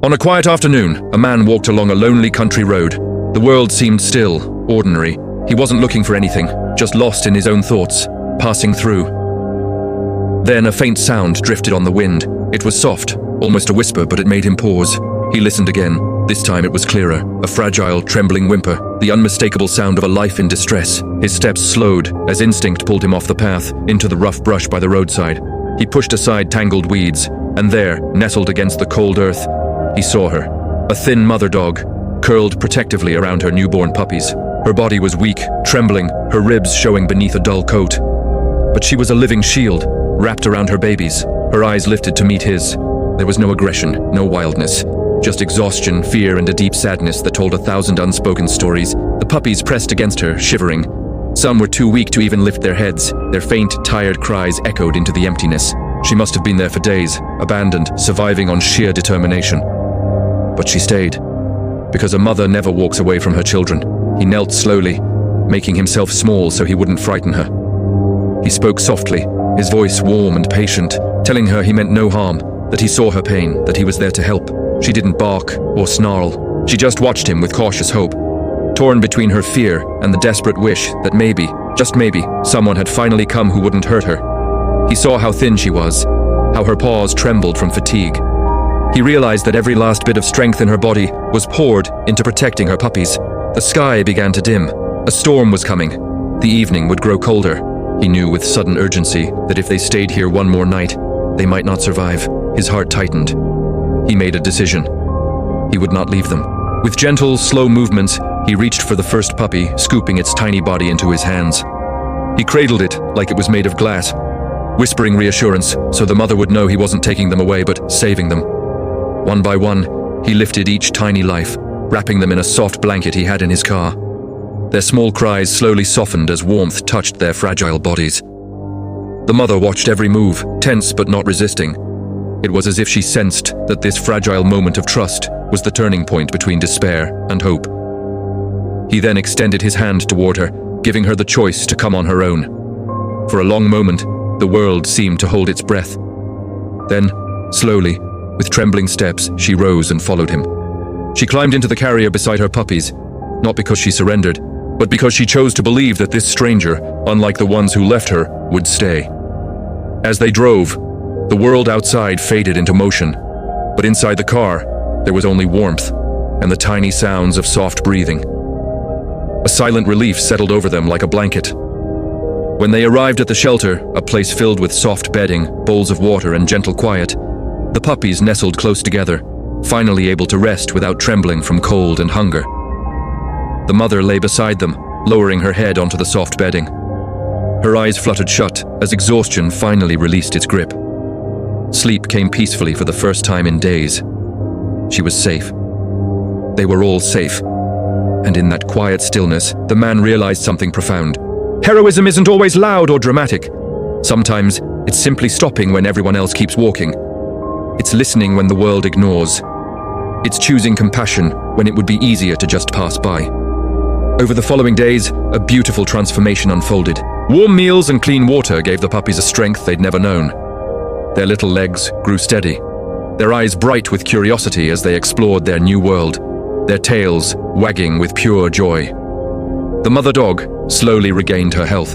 On a quiet afternoon, a man walked along a lonely country road. The world seemed still, ordinary. He wasn't looking for anything, just lost in his own thoughts, passing through. Then a faint sound drifted on the wind. It was soft, almost a whisper, but it made him pause. He listened again. This time it was clearer, a fragile, trembling whimper, the unmistakable sound of a life in distress. His steps slowed as instinct pulled him off the path, into the rough brush by the roadside. He pushed aside tangled weeds, and there, nestled against the cold earth, he saw her. A thin mother dog, curled protectively around her newborn puppies. Her body was weak, trembling, her ribs showing beneath a dull coat. But she was a living shield, wrapped around her babies, her eyes lifted to meet his. There was no aggression, no wildness, just exhaustion, fear, and a deep sadness that told 1,000 unspoken stories. The puppies pressed against her, shivering. Some were too weak to even lift their heads. Their faint, tired cries echoed into the emptiness. She must have been there for days, abandoned, surviving on sheer determination. But she stayed, because a mother never walks away from her children. He knelt slowly, making himself small so he wouldn't frighten her. He spoke softly, his voice warm and patient, telling her he meant no harm, that he saw her pain, that he was there to help. She didn't bark or snarl. She just watched him with cautious hope, torn between her fear and the desperate wish that maybe, just maybe, someone had finally come who wouldn't hurt her. He saw how thin she was, how her paws trembled from fatigue. He realized that every last bit of strength in her body was poured into protecting her puppies. The sky began to dim. A storm was coming. The evening would grow colder. He knew with sudden urgency that if they stayed here one more night, they might not survive. His heart tightened. He made a decision. He would not leave them. With gentle, slow movements, he reached for the first puppy, scooping its tiny body into his hands. He cradled it like it was made of glass, whispering reassurance so the mother would know he wasn't taking them away but saving them. One by one, he lifted each tiny life, wrapping them in a soft blanket he had in his car. Their small cries slowly softened as warmth touched their fragile bodies. The mother watched every move, tense but not resisting. It was as if she sensed that this fragile moment of trust was the turning point between despair and hope. He then extended his hand toward her, giving her the choice to come on her own. For a long moment, the world seemed to hold its breath. Then, slowly, with trembling steps, she rose and followed him. She climbed into the carrier beside her puppies, not because she surrendered, but because she chose to believe that this stranger, unlike the ones who left her, would stay. As they drove, the world outside faded into motion, but inside the car, there was only warmth and the tiny sounds of soft breathing. A silent relief settled over them like a blanket. When they arrived at the shelter, a place filled with soft bedding, bowls of water, and gentle quiet, the puppies nestled close together, finally able to rest without trembling from cold and hunger. The mother lay beside them, lowering her head onto the soft bedding. Her eyes fluttered shut as exhaustion finally released its grip. Sleep came peacefully for the first time in days. She was safe. They were all safe. And in that quiet stillness, the man realized something profound. Heroism isn't always loud or dramatic. Sometimes it's simply stopping when everyone else keeps walking. It's listening when the world ignores. It's choosing compassion when it would be easier to just pass by. Over the following days, a beautiful transformation unfolded. Warm meals and clean water gave the puppies a strength they'd never known. Their little legs grew steady, their eyes bright with curiosity as they explored their new world, their tails wagging with pure joy. The mother dog slowly regained her health.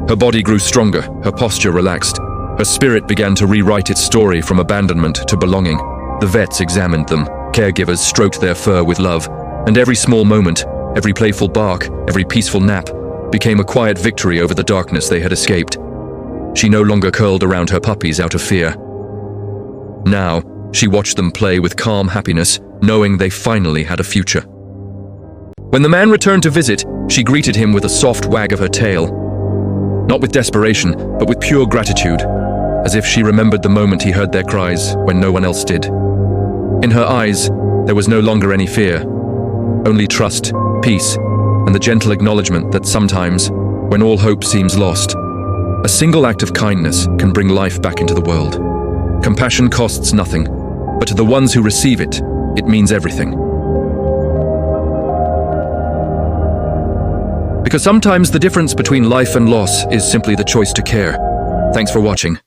Her body grew stronger, her posture relaxed. Her spirit began to rewrite its story from abandonment to belonging. The vets examined them, caregivers stroked their fur with love, and every small moment, every playful bark, every peaceful nap, became a quiet victory over the darkness they had escaped. She no longer curled around her puppies out of fear. Now, she watched them play with calm happiness, knowing they finally had a future. When the man returned to visit, she greeted him with a soft wag of her tail. Not with desperation, but with pure gratitude, as if she remembered the moment he heard their cries when no one else did. In her eyes, there was no longer any fear, only trust, peace, and the gentle acknowledgement that sometimes, when all hope seems lost, a single act of kindness can bring life back into the world. Compassion costs nothing, but to the ones who receive it, it means everything. Because sometimes the difference between life and loss is simply the choice to care. Thanks for watching.